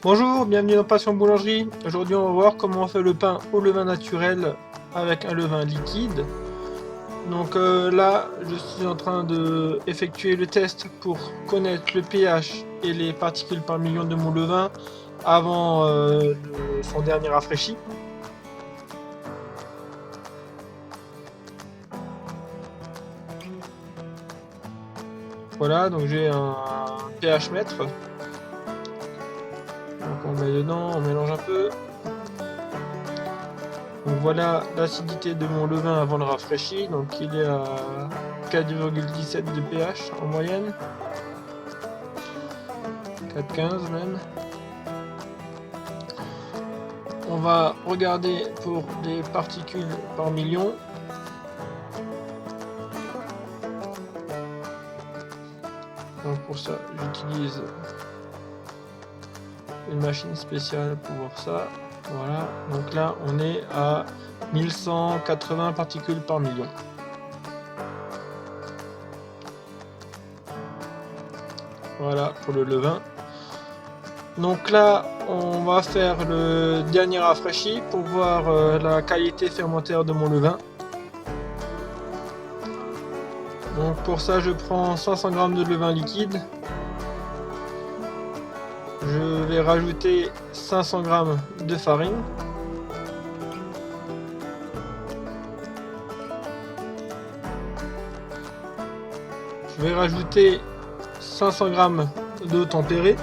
Bonjour, bienvenue dans Passion Boulangerie. Aujourd'hui, on va voir comment on fait le pain au levain naturel avec un levain liquide. Donc là, je suis en train de effectuer le test pour connaître le pH et les particules par million de mon levain avant son dernier rafraîchi. Voilà, donc j'ai un pH mètre. Donc on met dedans, on mélange un peu. Donc voilà l'acidité de mon levain avant le rafraîchi, donc il est à 4,17 de pH en moyenne, 4,15 même. On va regarder pour les particules par million. Donc pour ça j'utilise une machine spéciale pour voir ça. Voilà, donc là on est à 1180 particules par million. Voilà pour le levain. Donc là on va faire le dernier rafraîchi pour voir la qualité fermentaire de mon levain. Donc pour ça je prends 500 g de levain liquide. Je vais rajouter 500 g de farine. Je vais rajouter 500 g d'eau tempérée.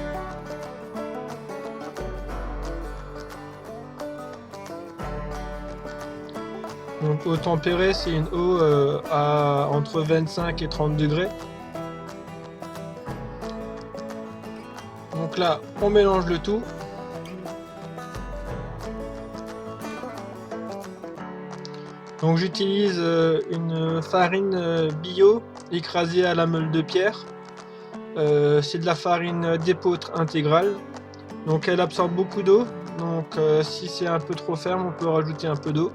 Donc eau tempérée, c'est une eau à entre 25 et 30 degrés. Donc là, on mélange le tout. Donc j'utilise une farine bio écrasée à la meule de pierre. C'est de la farine d'épeautre intégrale. Donc elle absorbe beaucoup d'eau. Donc si c'est un peu trop ferme, on peut rajouter un peu d'eau.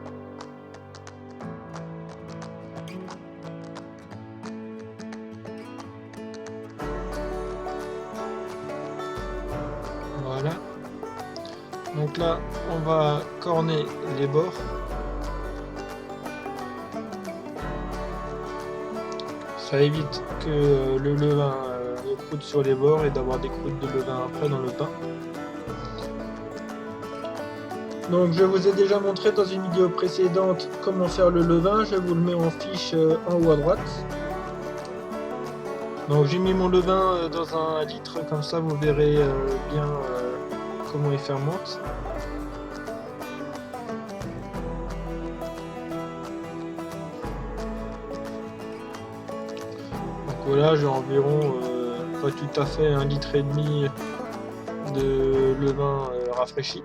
Voilà. Donc là, on va corner les bords. Ça évite que le levain croûte sur les bords et d'avoir des croûtes de levain après dans le pain. Donc je vous ai déjà montré dans une vidéo précédente comment faire le levain. Je vous le mets en fiche en haut à droite. Donc j'ai mis mon levain dans un litre, comme ça vous verrez bien comment il fermente. Donc voilà, j'ai environ pas tout à fait 1,5 litre de levain rafraîchi.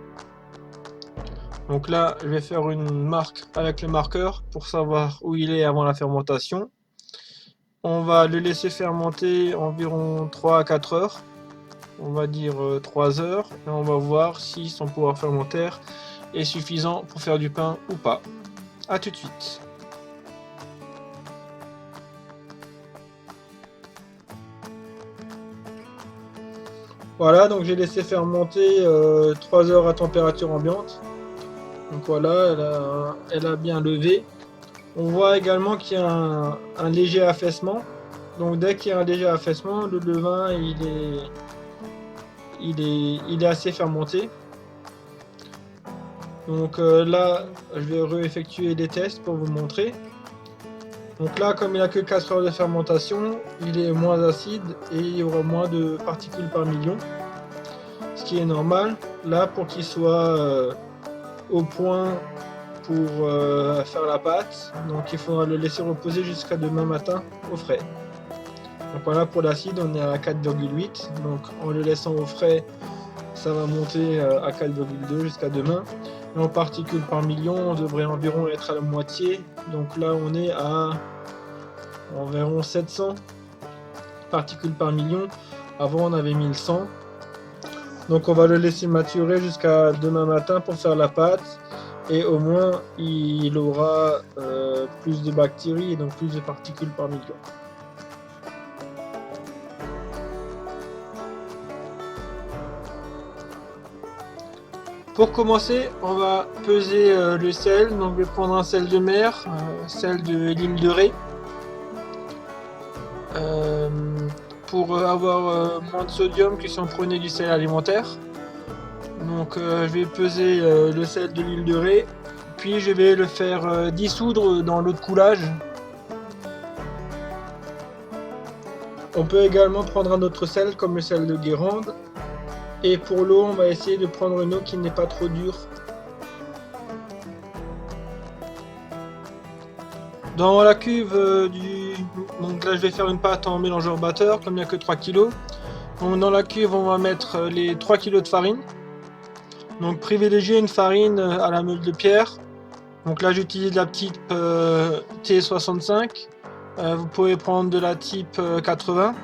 Donc là, je vais faire une marque avec le marqueur pour savoir où il est avant la fermentation. On va le laisser fermenter environ 3 à 4 heures. On va dire 3 heures. Et on va voir si son pouvoir fermentaire est suffisant pour faire du pain ou pas. A tout de suite. Voilà, donc j'ai laissé fermenter 3 heures à température ambiante. Donc voilà, elle a bien levé. On voit également qu'il y a un léger affaissement. Donc dès qu'il y a un léger affaissement, le levain il est assez fermenté. Donc là, je vais réeffectuer des tests pour vous montrer. Donc là, comme il n'a que 4 heures de fermentation, il est moins acide et il y aura moins de particules par million. Ce qui est normal, là, pour qu'il soit au point pour faire la pâte. Donc il faudra le laisser reposer jusqu'à demain matin au frais. Donc voilà, pour l'acide on est à 4,8, donc en le laissant au frais ça va monter à 4,2 jusqu'à demain. Et en particules par million on devrait environ être à la moitié, donc là on est à environ 700 particules par million. Avant on avait 1100. Donc on va le laisser maturer jusqu'à demain matin pour faire la pâte. Et au moins il aura plus de bactéries et donc plus de particules par million. Pour commencer, on va peser le sel. Donc je vais prendre un sel de mer, sel de l'île de Ré. Pour avoir moins de sodium que si on prenait du sel alimentaire. Donc je vais peser le sel de l'île de Ré, puis je vais le faire dissoudre dans l'eau de coulage. On peut également prendre un autre sel comme le sel de Guérande. Et pour l'eau, on va essayer de prendre une eau qui n'est pas trop dure. Dans la cuve donc là je vais faire une pâte en mélangeur batteur, comme il n'y a que 3 kg. Donc dans la cuve on va mettre les 3 kg de farine. Donc privilégiez une farine à la meule de pierre. Donc là j'utilise la type T65. Vous pouvez prendre de la type 80.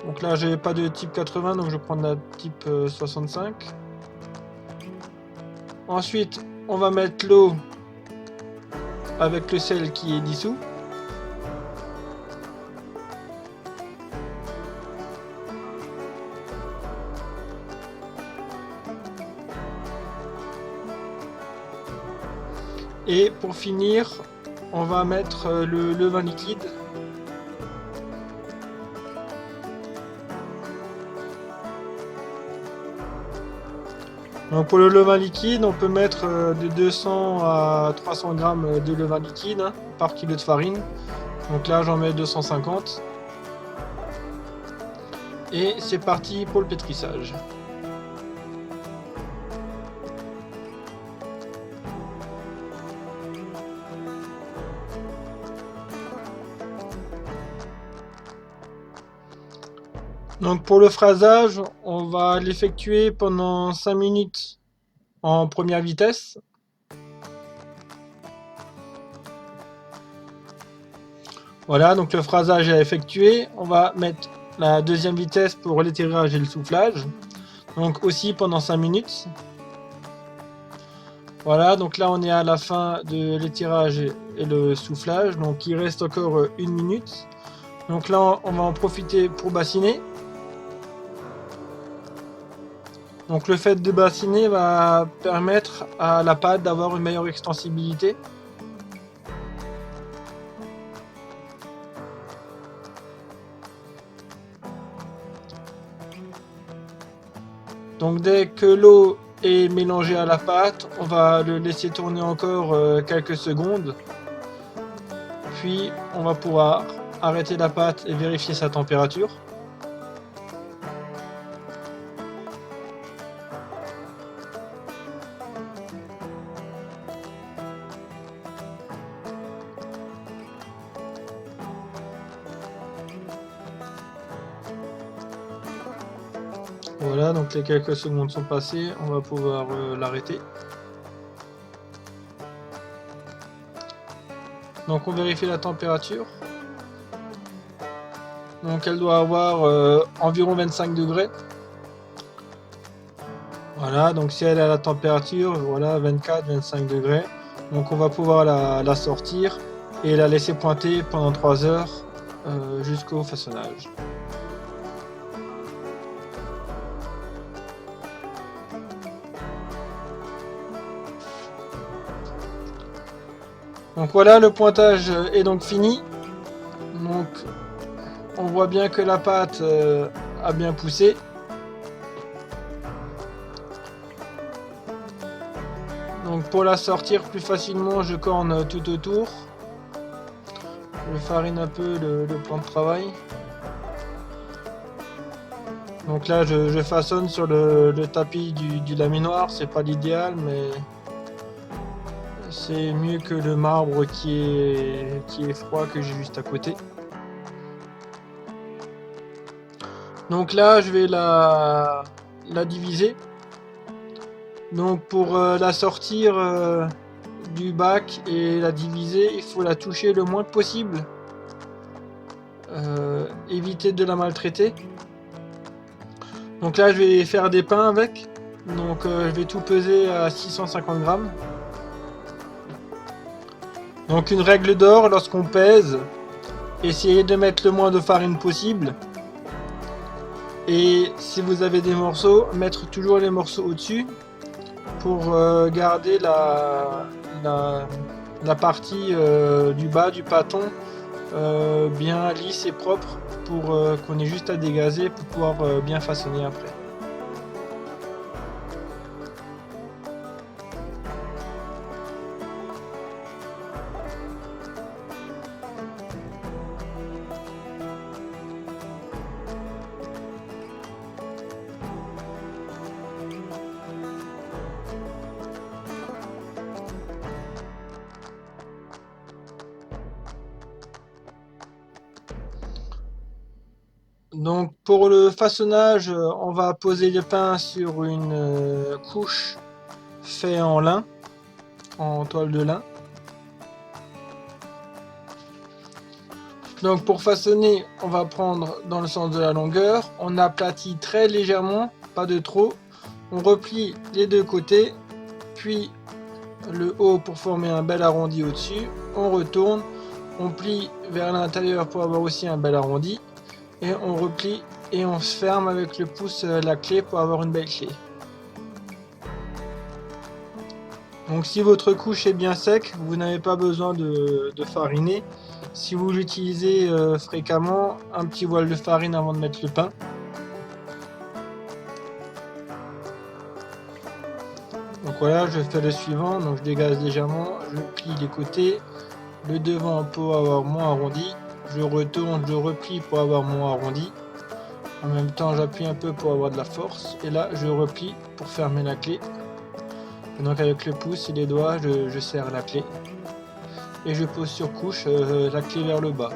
Donc là j'ai pas de type 80, donc je prends de la type 65. Ensuite on va mettre l'eau avec le sel qui est dissous. Et pour finir, on va mettre le levain liquide. Donc pour le levain liquide, on peut mettre de 200 à 300 grammes de levain liquide par kilo de farine. Donc là j'en mets 250. Et c'est parti pour le pétrissage. Donc pour le phrasage, on va l'effectuer pendant 5 minutes en première vitesse. Voilà, donc le phrasage est effectué. On va mettre la deuxième vitesse pour l'étirage et le soufflage. Donc aussi pendant 5 minutes. Voilà, donc là on est à la fin de l'étirage et le soufflage. Donc il reste encore 1 minute. Donc là on va en profiter pour bassiner. Donc le fait de bassiner va permettre à la pâte d'avoir une meilleure extensibilité. Donc dès que l'eau est mélangée à la pâte, on va le laisser tourner encore quelques secondes. Puis on va pouvoir arrêter la pâte et vérifier sa température. Voilà, donc les quelques secondes sont passées, on va pouvoir l'arrêter. Donc on vérifie la température. Donc elle doit avoir environ 25 degrés. Voilà, donc si elle est à la température, voilà, 24-25 degrés. Donc on va pouvoir la sortir et la laisser pointer pendant 3 heures jusqu'au façonnage. Donc voilà, le pointage est donc fini. Donc on voit bien que la pâte a bien poussé. Donc pour la sortir plus facilement, je corne tout autour. Je farine un peu le plan de travail. Donc là je façonne sur le tapis du laminoir, c'est pas l'idéal mais c'est mieux que le marbre qui est froid que j'ai juste à côté. Donc là je vais la diviser. Donc pour la sortir du bac et la diviser, il faut la toucher le moins possible. Éviter de la maltraiter. Donc là je vais faire des pains avec. Donc je vais tout peser à 650 grammes. Donc une règle d'or lorsqu'on pèse, essayez de mettre le moins de farine possible. Et si vous avez des morceaux, mettre toujours les morceaux au-dessus pour garder la partie du bas du pâton bien lisse et propre pour qu'on ait juste à dégazer pour pouvoir bien façonner après. Donc pour le façonnage, on va poser le pain sur une couche faite en lin, en toile de lin. Donc pour façonner, on va prendre dans le sens de la longueur, on aplatit très légèrement, pas de trop, on replie les deux côtés, puis le haut pour former un bel arrondi au-dessus, on retourne, on plie vers l'intérieur pour avoir aussi un bel arrondi, et on replie et on se ferme avec le pouce la clé pour avoir une belle clé. Donc si votre couche est bien sec, vous n'avez pas besoin de fariner. Si vous l'utilisez fréquemment, un petit voile de farine avant de mettre le pain. Donc voilà, je fais le suivant, donc je dégage légèrement, je plie les côtés, le devant pour avoir mon arrondi, je retourne, je replie pour avoir mon arrondi. En même temps, j'appuie un peu pour avoir de la force, et là je replie pour fermer la clé. Et donc avec le pouce et les doigts, je serre la clé. Et je pose sur couche la clé vers le bas.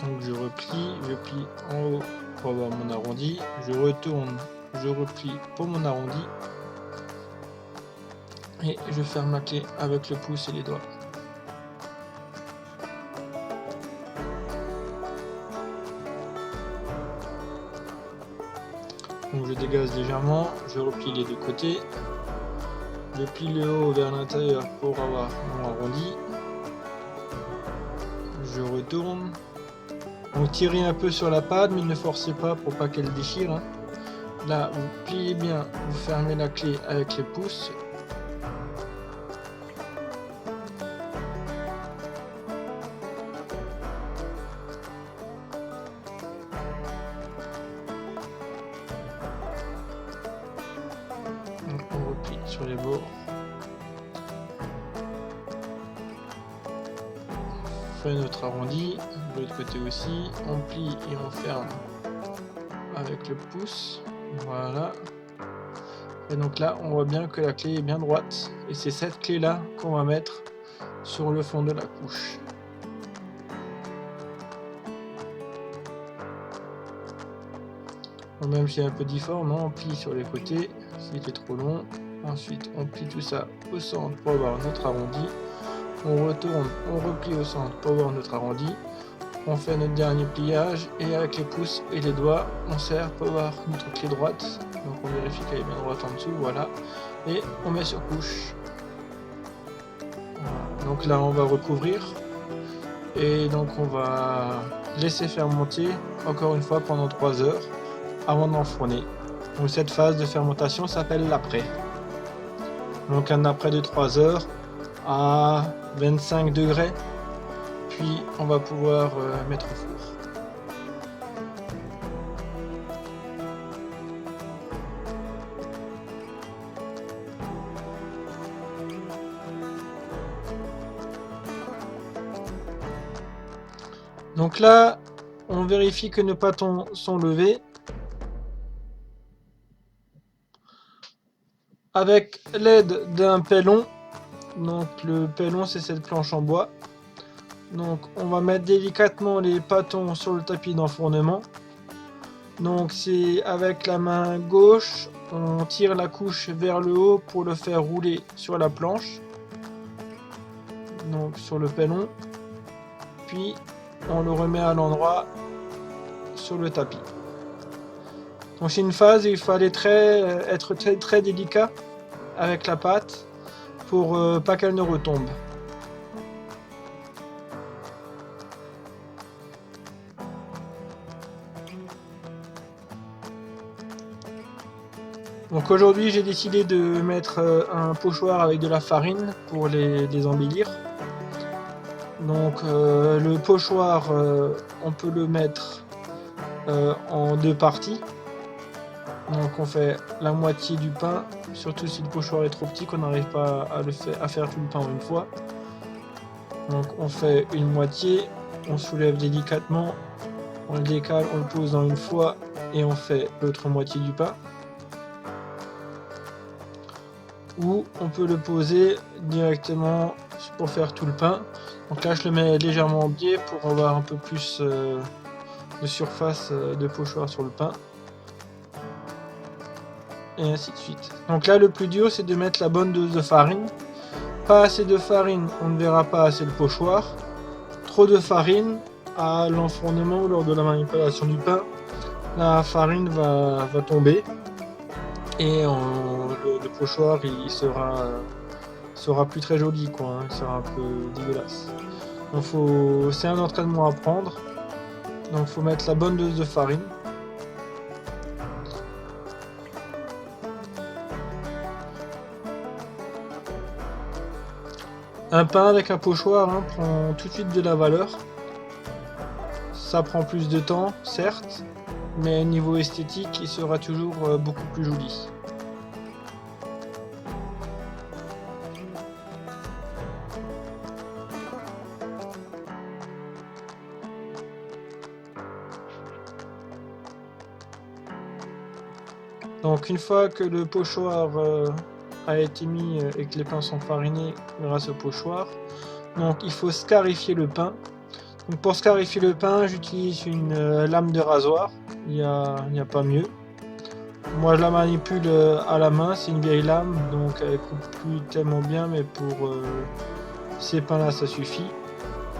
Donc je plie en haut pour avoir mon arrondi, je retourne, je replie pour mon arrondi. Et je ferme la clé avec le pouce et les doigts. Donc je dégage légèrement, je replie les deux côtés, je plie le haut vers l'intérieur pour avoir mon arrondi, je retourne, donc tirez un peu sur la pâte mais ne forcez pas pour pas qu'elle déchire, hein. Là vous pliez bien, vous fermez la clé avec les pouces. Donc on replie sur les bords. On fait notre arrondi, de l'autre côté aussi, on plie et on ferme avec le pouce, voilà. Et donc là on voit bien que la clé est bien droite, et c'est cette clé là qu'on va mettre sur le fond de la couche. Même si c'est un peu difforme, on plie sur les côtés, s'il est trop long. Ensuite on plie tout ça au centre pour avoir notre arrondi. On retourne, on replie au centre pour avoir notre arrondi. On fait notre dernier pliage et avec les pouces et les doigts, on serre pour avoir notre clé droite. Donc on vérifie qu'elle est bien droite en dessous, voilà. Et on met sur couche. Voilà. Donc là on va recouvrir. Et donc on va laisser fermenter encore une fois pendant 3 heures avant d'enfourner. Donc cette phase de fermentation s'appelle l'après. Donc un après de 3 heures à 25 degrés, puis on va pouvoir mettre au four. Donc là, on vérifie que nos pâtons sont levés. Avec l'aide d'un pellon, donc le pellon c'est cette planche en bois. Donc on va mettre délicatement les pâtons sur le tapis d'enfournement. Donc c'est avec la main gauche, on tire la couche vers le haut pour le faire rouler sur la planche. Donc sur le pellon. Puis on le remet à l'endroit sur le tapis. Donc c'est une phase où il faut aller être très délicat avec la pâte pour pas qu'elle ne retombe. Donc aujourd'hui j'ai décidé de mettre un pochoir avec de la farine pour les embellir. Donc le pochoir on peut le mettre en 2 parties. Donc on fait la moitié du pain, surtout si le pochoir est trop petit qu'on n'arrive pas à faire tout le pain en une fois. Donc on fait une moitié, on soulève délicatement, on le décale, on le pose dans une fois et on fait l'autre moitié du pain. Ou on peut le poser directement pour faire tout le pain. Donc là je le mets légèrement en biais pour avoir un peu plus de surface de pochoir sur le pain. Et ainsi de suite. Donc là le plus dur c'est de mettre la bonne dose de farine. Pas assez de farine, on ne verra pas assez le pochoir. Trop de farine, à l'enfournement ou lors de la manipulation du pain, la farine va tomber et le pochoir il sera plus très joli quoi, hein, il sera un peu dégueulasse. Donc c'est un entraînement à prendre. Donc faut mettre la bonne dose de farine. Un pain avec un pochoir hein, prend tout de suite de la valeur. Ça prend plus de temps, certes, mais niveau esthétique, il sera toujours beaucoup plus joli. Donc une fois que le pochoir a été mis et que les pains sont farinés grâce au pochoir, donc il faut scarifier le pain. Donc pour scarifier le pain, j'utilise une lame de rasoir, il n'y a pas mieux. Moi je la manipule à la main, c'est une vieille lame, donc elle coupe plus tellement bien, mais pour ces pains là ça suffit.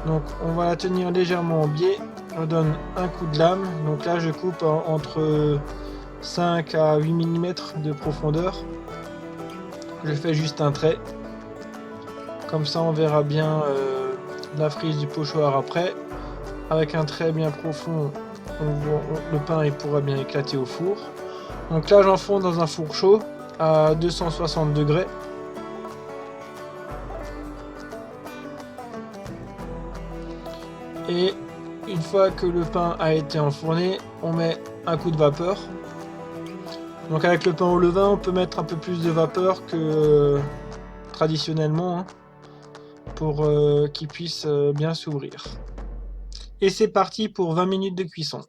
Donc on va la tenir légèrement en biais, on donne un coup de lame, donc là je coupe entre 5 à 8 mm de profondeur. Je fais juste un trait, comme ça on verra bien la frise du pochoir après. Avec un trait bien profond, le pain il pourra bien éclater au four. Donc là j'enfonce dans un four chaud à 260 degrés. Et une fois que le pain a été enfourné, on met un coup de vapeur. Donc avec le pain au levain, on peut mettre un peu plus de vapeur que traditionnellement hein, pour qu'il puisse bien s'ouvrir. Et c'est parti pour 20 minutes de cuisson.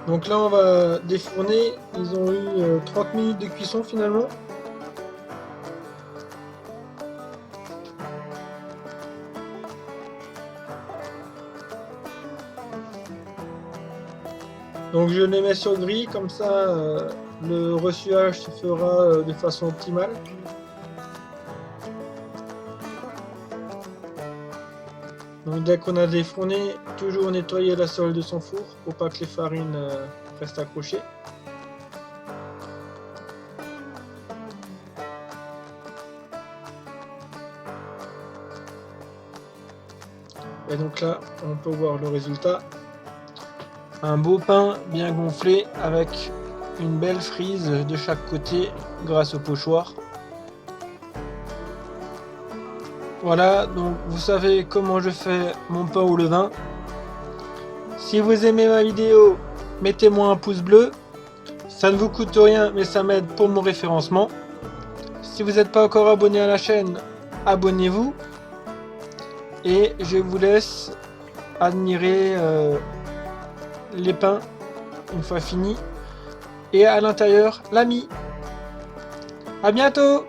Donc là on va défourner, ils ont eu 30 minutes de cuisson finalement. Donc je les mets sur le grille, comme ça le ressuage se fera de façon optimale. Donc dès qu'on a défourné, toujours nettoyer la sole de son four pour pas que les farines restent accrochées. Et donc là, on peut voir le résultat. Un beau pain bien gonflé avec une belle frise de chaque côté grâce au pochoir. Voilà, donc vous savez comment je fais mon pain au levain. Si vous aimez ma vidéo, mettez-moi un pouce bleu. Ça ne vous coûte rien, mais ça m'aide pour mon référencement. Si vous n'êtes pas encore abonné à la chaîne, abonnez-vous. Et je vous laisse admirer les pains une fois finis. et à l'intérieur, l'ami. À bientôt!